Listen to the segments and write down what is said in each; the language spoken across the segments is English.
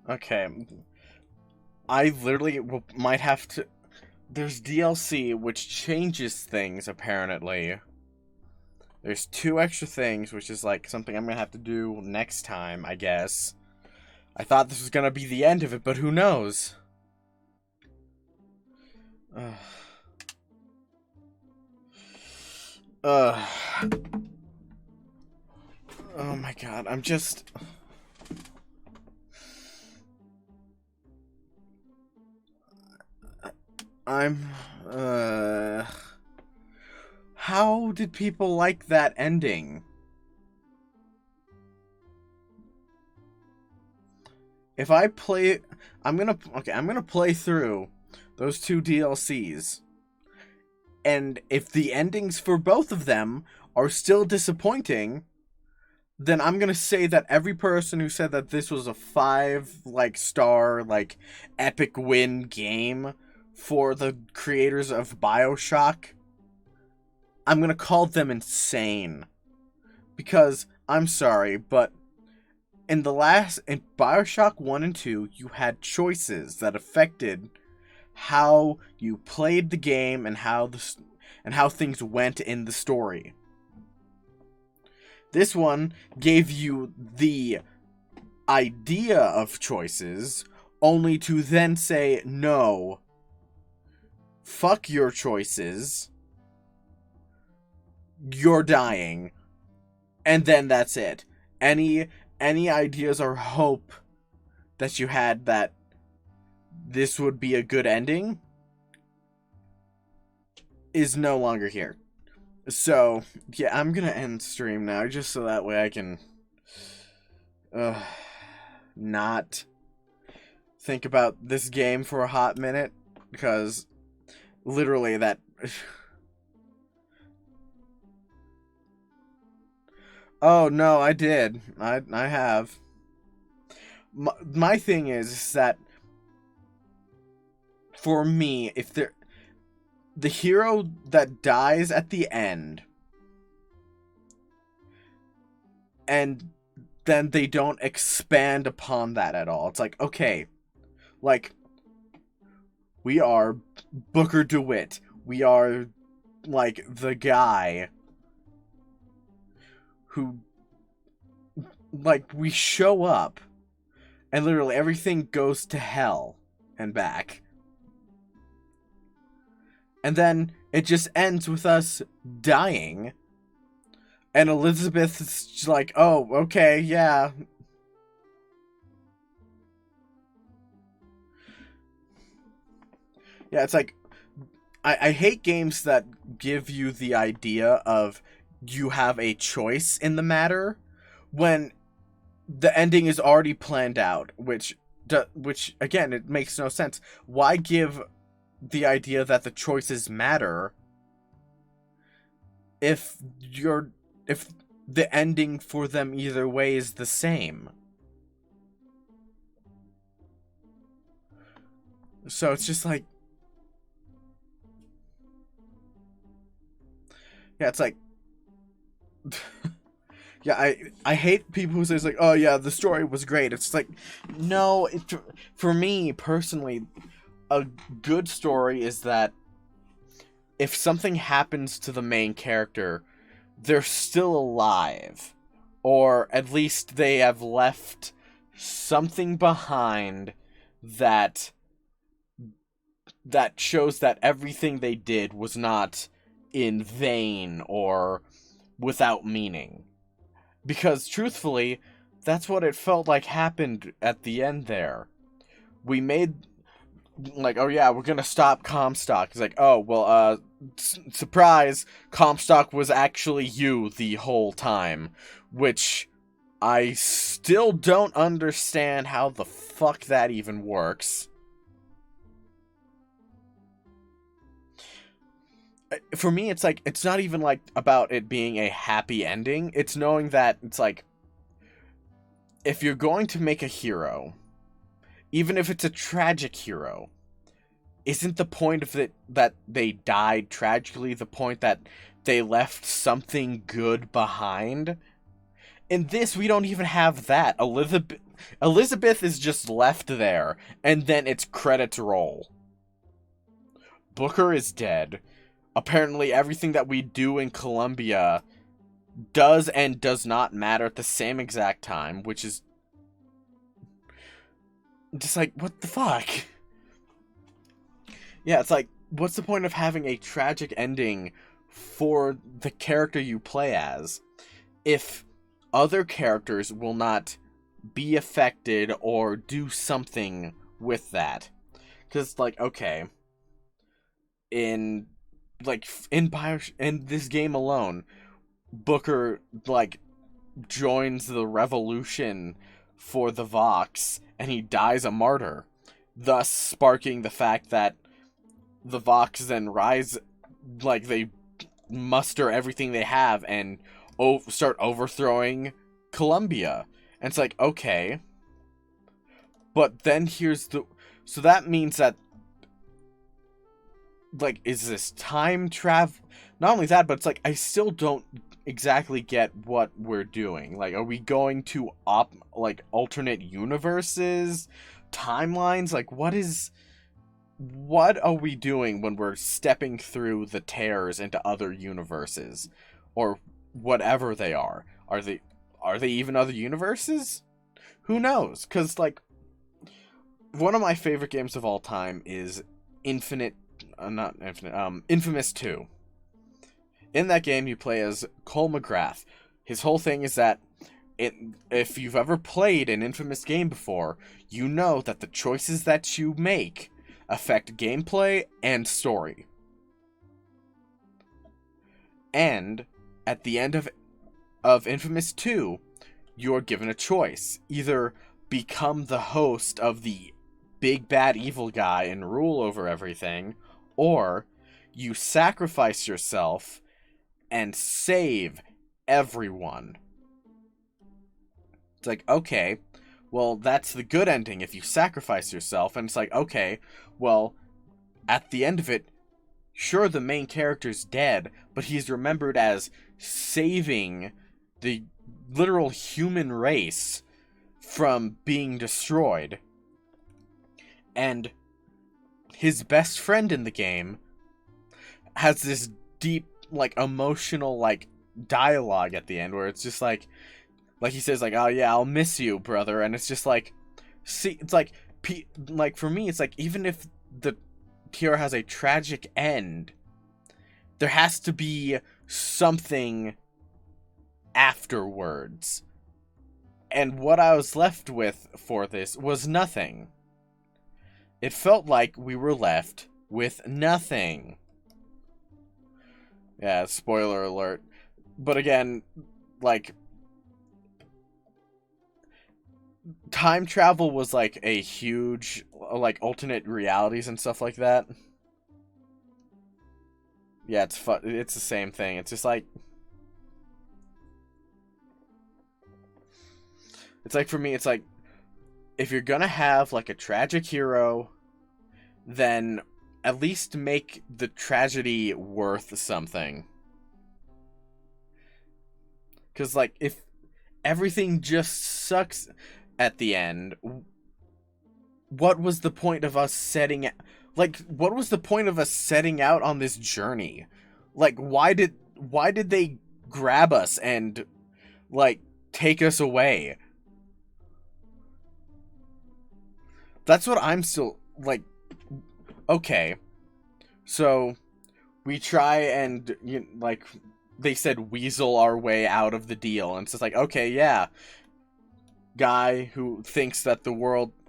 Okay. I literally might have to. There's DLC which changes things, apparently. There's 2 extra things, which is like something I'm gonna have to do next time, I guess. I thought this was gonna be the end of it, but who knows? Ugh. Ugh. Oh my god, I'm just. I'm. How did people like that ending? If I play. I'm gonna play through those 2 DLCs. And if the endings for both of them are still disappointing, then I'm gonna say that every person who said that this was a 5 star epic win game for the creators of BioShock, I'm gonna call them insane. Because I'm sorry, but in BioShock 1 and 2, you had choices that affected how you played the game and how things went in the story. This one gave you the idea of choices, only to then say, no, fuck your choices, you're dying, and then that's it. Any ideas or hope that you had that this would be a good ending is no longer here. So, yeah, I'm gonna end stream now, just so that way I can not think about this game for a hot minute, because literally that. Oh no, I did. I have. My thing is that for me, if the hero that dies at the end, and then they don't expand upon that at all. It's like, okay, like, we are Booker DeWitt. We are, like, the guy who, like, we show up, and literally everything goes to hell and back. And then it just ends with us dying. And Elizabeth's like, oh, okay, yeah. Yeah, it's like, I hate games that give you the idea of you have a choice in the matter when the ending is already planned out, which again, it makes no sense. Why give the idea that the choices matter if the ending for them either way is the same? So it's just like, yeah, it's like, yeah, I hate people who say it's like, oh yeah, the story was great. It's like, no, for me personally, a good story is that if something happens to the main character, they're still alive, or at least they have left something behind that shows that everything they did was not in vain or without meaning. Because truthfully, that's what it felt like happened at the end there. We made, like, oh yeah, we're gonna stop Comstock. It's like, oh, well, surprise, Comstock was actually you the whole time. Which, I still don't understand how the fuck that even works. For me, it's like, it's not even like about it being a happy ending. It's knowing that it's like, if you're going to make a hero, even if it's a tragic hero, isn't the point of it that they died tragically the point that they left something good behind? In this, we don't even have that. Elizabeth is just left there, and then it's credits roll. Booker is dead. Apparently, everything that we do in Columbia does and does not matter at the same exact time, which is just like, what the fuck? Yeah, it's like, what's the point of having a tragic ending for the character you play as if other characters will not be affected or do something with that? Because, like, okay, in BioShock, in this game alone, Booker, like, joins the revolution for the Vox, and he dies a martyr, thus sparking the fact that the Vox then rise, like, they muster everything they have and start overthrowing Columbia. And it's like, okay, but then so that means that, like, is this time travel? Not only that, but it's like, I still don't exactly get what we're doing. Like, are we going to alternate universes, timelines? Like, what are we doing when we're stepping through the tears into other universes, or whatever they are? Are they even other universes? Who knows? Because, like, one of my favorite games of all time is Infamous 2. In that game, you play as Cole McGrath. His whole thing is that if you've ever played an Infamous game before, you know that the choices that you make affect gameplay and story. And at the end of Infamous 2, you're given a choice. Either become the host of the big bad evil guy and rule over everything, or you sacrifice yourself and save everyone. It's like, okay, well, that's the good ending if you sacrifice yourself. And it's like, okay, well, at the end of it, sure, the main character's dead, but he's remembered as saving the literal human race from being destroyed. And his best friend in the game has this deep, like, emotional, like, dialogue at the end where it's just like he says, like, oh yeah, I'll miss you, brother. And it's just like, see, it's like, for me, it's like, even if the hero has a tragic end, there has to be something afterwards. And what I was left with for this was nothing. It felt like we were left with nothing. Yeah, spoiler alert. But again, like, time travel was like a huge, like, alternate realities and stuff like that. Yeah, it's fun. It's the same thing. It's just like, it's like, for me, it's like, if you're gonna have, like, a tragic hero, then at least make the tragedy worth something. Because, like, if everything just sucks at the end, what was the point of us setting out on this journey? Like, why did they grab us and, like, take us away? That's what I'm still, like, okay. So we try and, like, they said weasel our way out of the deal, and it's just like, okay, yeah, guy who thinks that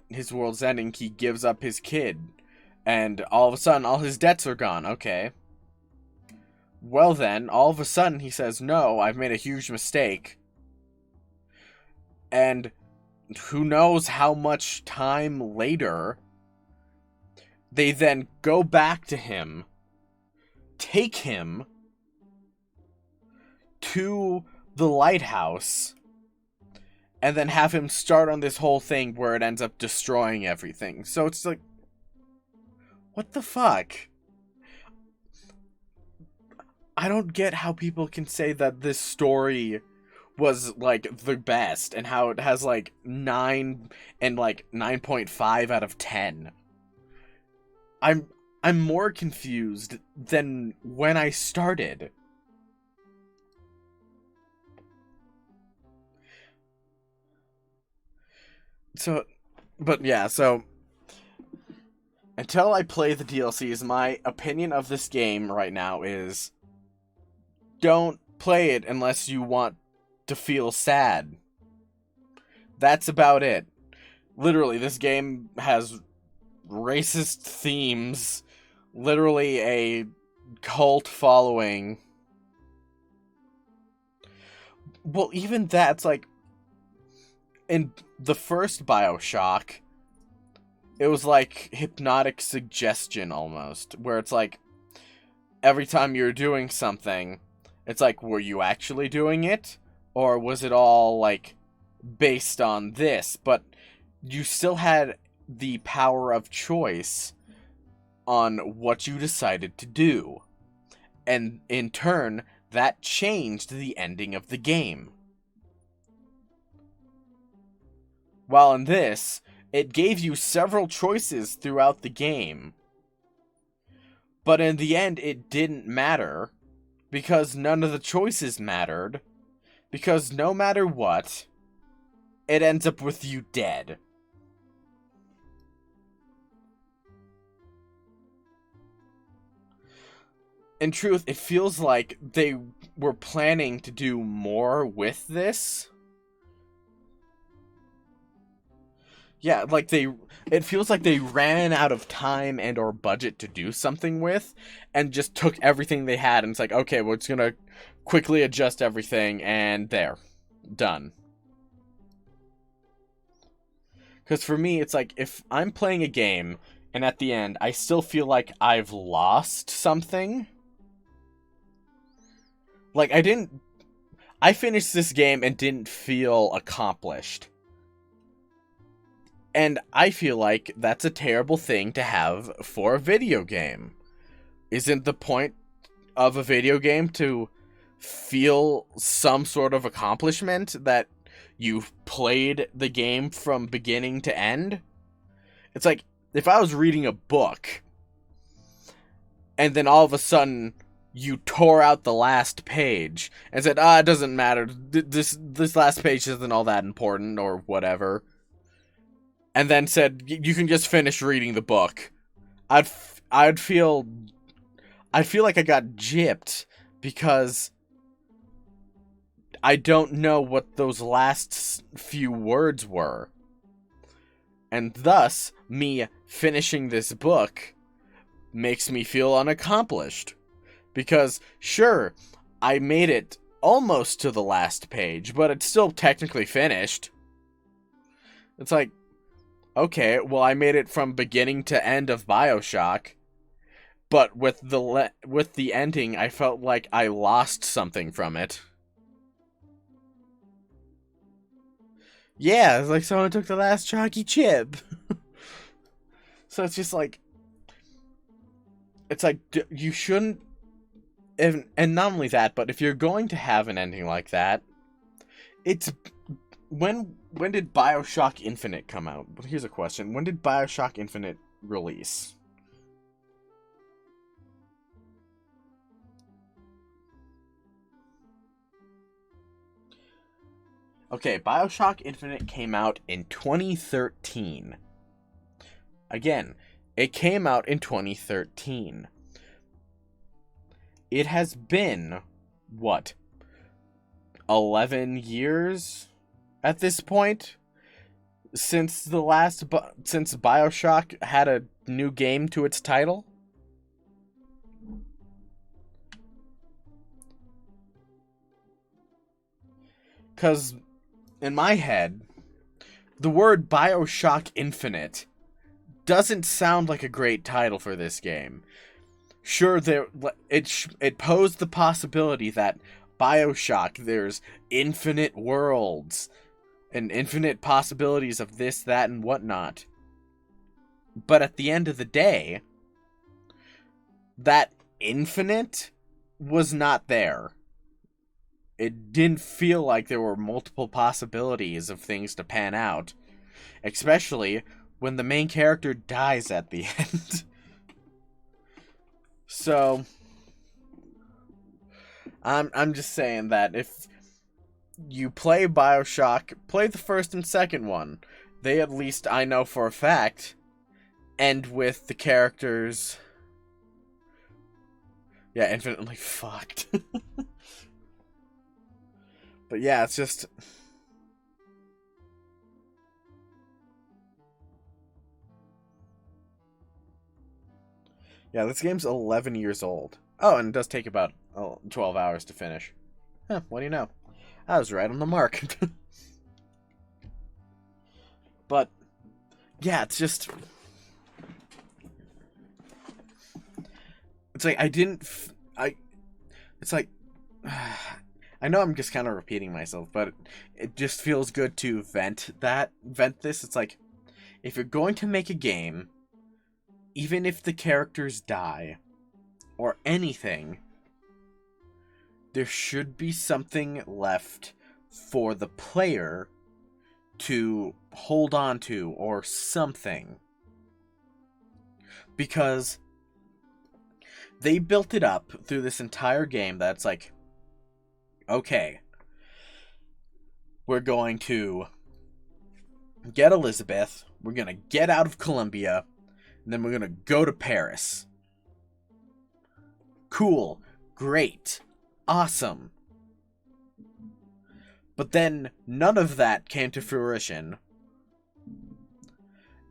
his world's ending, he gives up his kid, and all of a sudden all his debts are gone. Okay, well then, all of a sudden he says, no, I've made a huge mistake, and who knows how much time later they then go back to him, take him to the lighthouse, and then have him start on this whole thing where it ends up destroying everything. So it's like, what the fuck? I don't get how people can say that this story was like the best, and how it has like 9 and like 9.5 out of 10. I'm I'm more confused than when I started. So, but yeah, so until I play the DLCs, my opinion of this game right now is don't play it unless you want to feel sad. That's about it. Literally, this game has racist themes, literally a cult following. Well, even that's like in the first BioShock, it was like hypnotic suggestion almost, where it's like every time you're doing something, it's like, were you actually doing it? Or was it all like based on this? But you still had the power of choice on what you decided to do. And in turn, that changed the ending of the game. While in this, it gave you several choices throughout the game. But in the end, it didn't matter, because none of the choices mattered, because no matter what, it ends up with you dead. In truth, it feels like they were planning to do more with this. Yeah, like it feels like they ran out of time and or budget to do something with, and just took everything they had and it's like, okay, well, it's gonna quickly adjust everything, and there. Done. Because for me, it's like, if I'm playing a game, and at the end, I still feel like I've lost something. Like, I finished this game and didn't feel accomplished. And I feel like that's a terrible thing to have for a video game. Isn't the point of a video game to feel some sort of accomplishment that you've played the game from beginning to end? It's like, if I was reading a book, and then all of a sudden you tore out the last page and said, it doesn't matter, this last page isn't all that important, or whatever, and then said, you can just finish reading the book, I'd feel like I got gypped, because I don't know what those last few words were. And thus, me finishing this book makes me feel unaccomplished. Because, sure, I made it almost to the last page, but it's still technically finished. It's like, okay, well, I made it from beginning to end of BioShock, but with the ending, I felt like I lost something from it. Yeah, it's like someone took the last chalky chip. So it's just like, it's like, you shouldn't, and not only that, but if you're going to have an ending like that, it's, when did BioShock Infinite come out? Here's a question. When did BioShock Infinite release? Okay, BioShock Infinite came out in 2013. Again, it came out in 2013. It has been, what, 11 years at this point? Since since BioShock had a new game to its title? Because, in my head, the word BioShock Infinite doesn't sound like a great title for this game. Sure, it posed the possibility that BioShock, there's infinite worlds and infinite possibilities of this, that, and whatnot. But at the end of the day, that infinite was not there. it didn't feel like there were multiple possibilities of things to pan out, especially when the main character dies at the end. So I'm just saying that if you play BioShock, play the first and second one. They, at least I know for a fact, end with the characters, yeah, infinitely fucked. But yeah, it's just, yeah, this game's 11 years old. Oh, and it does take about 12 hours to finish. Huh, what do you know? I was right on the mark. But yeah, it's just, it's like I didn't it's like I know I'm just kind of repeating myself, but it just feels good to vent this. It's like, if you're going to make a game, even if the characters die or anything, there should be something left for the player to hold on to, or something. Because they built it up through this entire game that's like, okay, we're going to get Elizabeth, we're going to get out of Colombia, and then we're going to go to Paris. Cool, great, awesome. But then none of that came to fruition.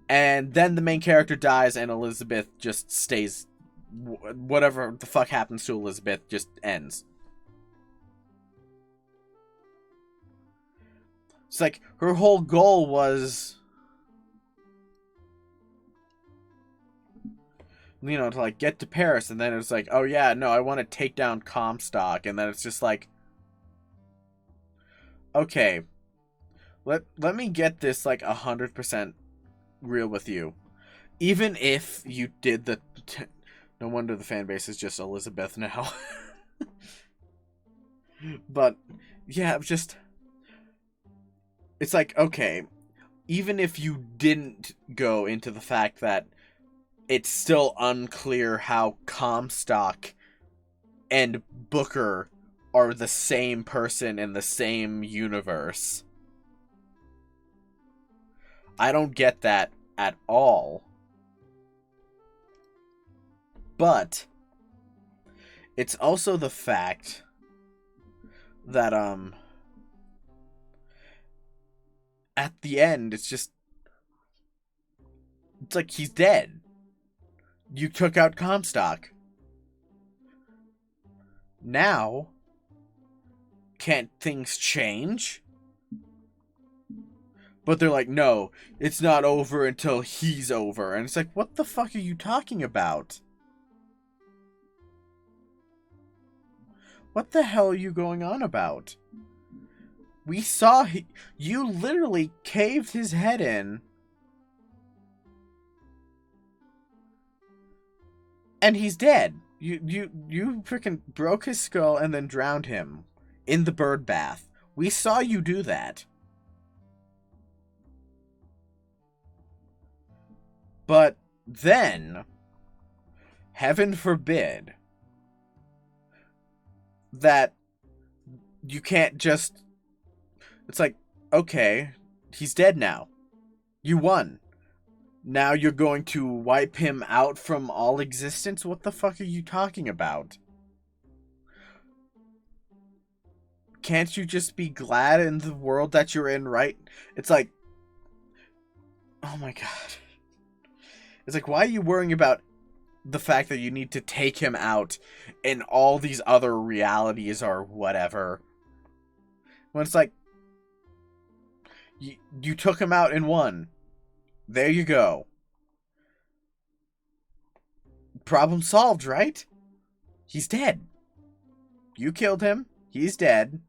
And then the main character dies and Elizabeth just stays. Whatever the fuck happens to Elizabeth just ends. It's like her whole goal was, you know, to like get to Paris, and then it's like, oh yeah, no, I want to take down Comstock, and then it's just like, okay, let me get this like 100% real with you. Even if you did the, no wonder the fan base is just Elizabeth now. But yeah, just, it's like, okay, even if you didn't go into the fact that it's still unclear how Comstock and Booker are the same person in the same universe. I don't get that at all. But it's also the fact that at the end it's like he's dead. You took out Comstock. Now, can't things change? But they're like, no, it's not over until he's over. And it's like, what the fuck are you talking about? What the hell are you going on about? We saw you literally caved his head in. And he's dead. You freaking broke his skull and then drowned him in the bird bath. We saw you do that. But then, heaven forbid, that you can't just, it's like, okay, he's dead now. You won. Now you're going to wipe him out from all existence? What the fuck are you talking about? Can't you just be glad in the world that you're in, right? It's like, oh my god. It's like, why are you worrying about the fact that you need to take him out in all these other realities or whatever? When it's like, you took him out in one. There you go. Problem solved, right? He's dead. You killed him. He's dead.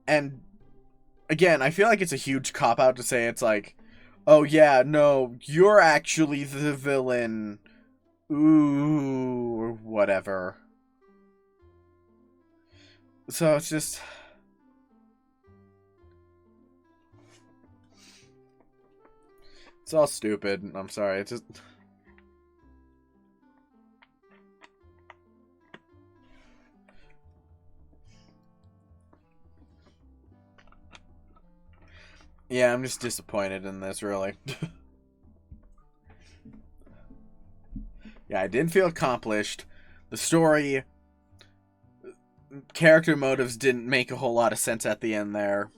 And again, I feel like it's a huge cop-out to say it's like, oh yeah, no, you're actually the villain. Ooh, or whatever. So it's just... It's all stupid. I'm sorry. It's just... Yeah, I'm just disappointed in this, really. Yeah, I didn't feel accomplished. The story, character motives didn't make a whole lot of sense at the end there.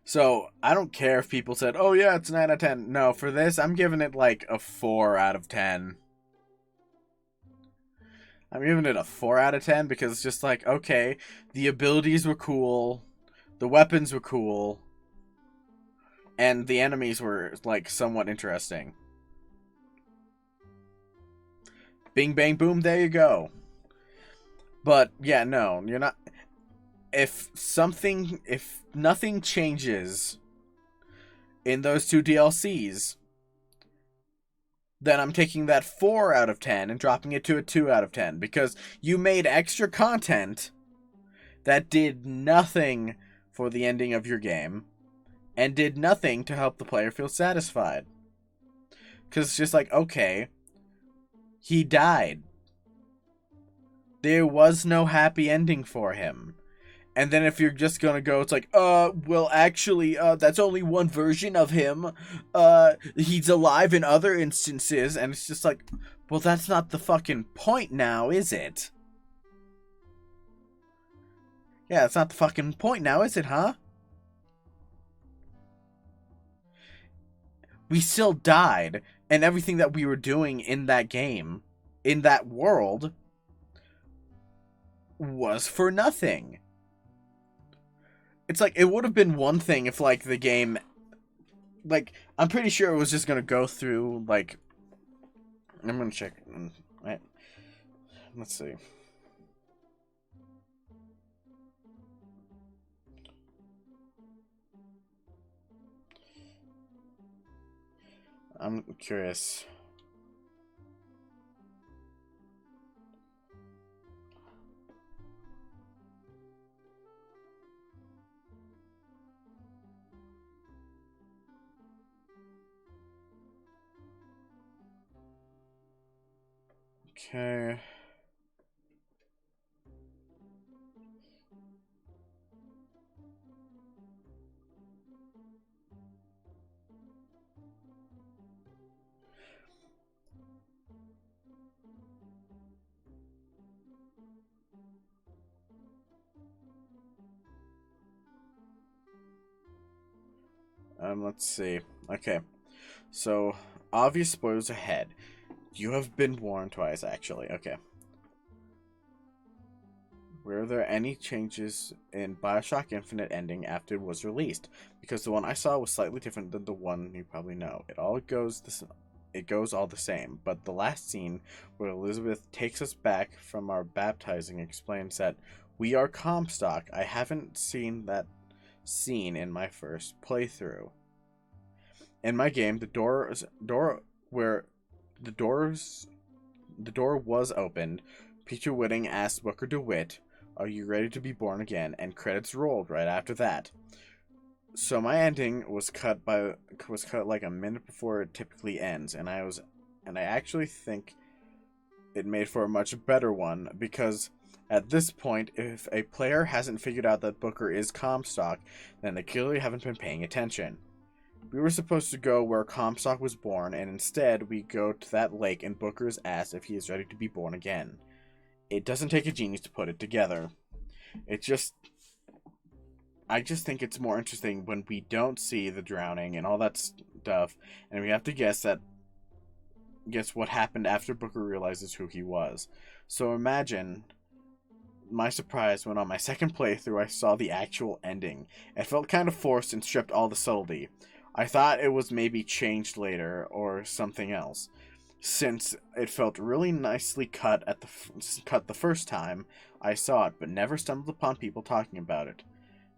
So, I don't care if people said, oh yeah, it's 9 out of 10. No, for this, I'm giving it like a 4 out of 10. I'm giving it a 4 out of 10 because it's just like, okay, the abilities were cool, the weapons were cool, and the enemies were, like, somewhat interesting. Bing, bang, boom, there you go. But, yeah, no, you're not... If nothing changes in those two DLCs, then I'm taking that 4 out of 10 and dropping it to a 2 out of 10, because you made extra content that did nothing for the ending of your game, and did nothing to help the player feel satisfied. Because it's just like, okay, he died. There was no happy ending for him. And then if you're just gonna go, it's like, well, actually, that's only one version of him. He's alive in other instances, and it's just like, well, that's not the fucking point now, is it? Yeah, that's not the fucking point now, is it, huh? We still died, and everything that we were doing in that game, in that world, was for nothing. It's like, it would have been one thing if, like, the game... Like, I'm pretty sure it was just gonna go through, like... I'm gonna check... Right. Let's see. I'm curious. Okay. Let's see. Okay. So, obvious spoilers ahead. You have been warned twice, actually. Okay. Were there any changes in BioShock Infinite ending after it was released? Because the one I saw was slightly different than the one you probably know. It goes all the same, but the last scene where Elizabeth takes us back from our baptizing explains that we are Comstock. I haven't seen that scene in my first playthrough. In my game, the door was opened. Peter Whitting asked Booker DeWitt, "Are you ready to be born again?" And credits rolled right after that. So my ending was cut like a minute before it typically ends, and I actually think it made for a much better one, because at this point, if a player hasn't figured out that Booker is Comstock, then they clearly haven't been paying attention. We were supposed to go where Comstock was born, and instead we go to that lake and Booker is asked if he is ready to be born again. It doesn't take a genius to put it together. I just think it's more interesting when we don't see the drowning and all that stuff, and we have to guess what happened after Booker realizes who he was. So imagine my surprise when on my second playthrough I saw the actual ending. It felt kind of forced and stripped all the subtlety. I thought it was maybe changed later or something else, since it felt really nicely cut the first time I saw it, but never stumbled upon people talking about it.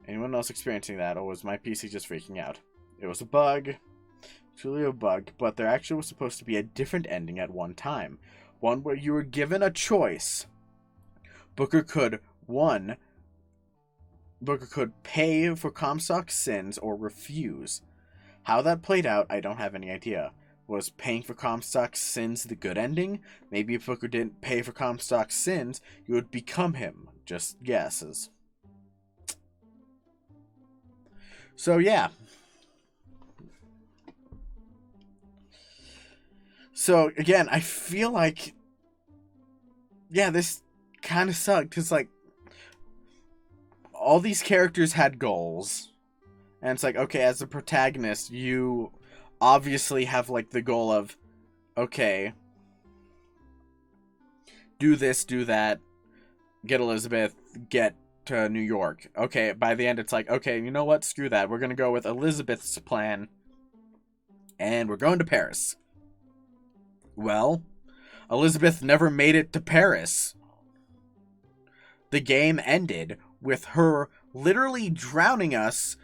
Anyone else experiencing that, or was my PC just freaking out? It was a bug, truly a bug, but there actually was supposed to be a different ending at one time, one where you were given a choice. Booker could One, Booker could pay for Comstock's sins or refuse. How that played out, I don't have any idea. Was paying for Comstock's sins the good ending? Maybe if Booker didn't pay for Comstock's sins, he would become him. Just guesses. So yeah. So again, I feel like, yeah, this kind of sucked, because like, all these characters had goals. And it's like, okay, as a protagonist, you obviously have, like, the goal of, okay, do this, do that, get Elizabeth, get to New York. Okay, by the end, it's like, okay, you know what? Screw that. We're gonna go with Elizabeth's plan, and we're going to Paris. Well, Elizabeth never made it to Paris. The game ended with her literally drowning us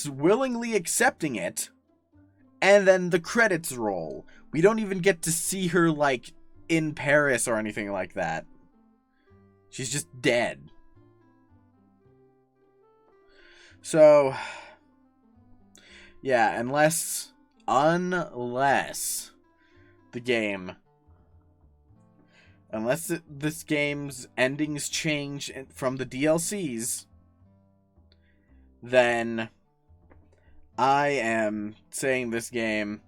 willingly accepting it, and then the credits roll. We don't even get to see her, like, in Paris or anything like that. She's just dead. So, yeah, unless the game, this game's endings change from the DLCs, then I am saying this game,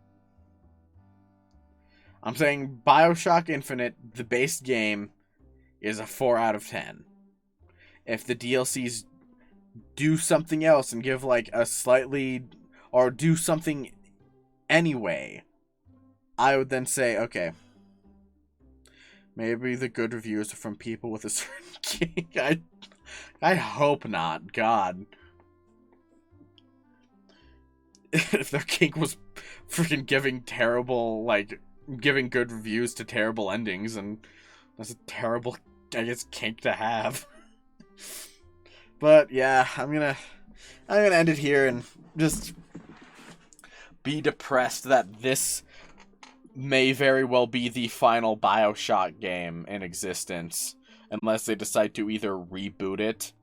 I'm saying BioShock Infinite, the base game, is a 4 out of 10. If the DLCs do something else and give, like, a slightly, or do something anyway, I would then say, okay, maybe the good reviews are from people with a certain kink. I hope not, God. If their kink was freaking giving good reviews to terrible endings, and that's a terrible, I guess, kink to have. But yeah, I'm gonna end it here and just be depressed that this may very well be the final BioShock game in existence, unless they decide to either reboot it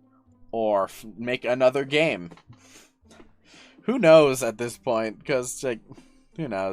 or make another game. Who knows at this point? Because, like, who knows?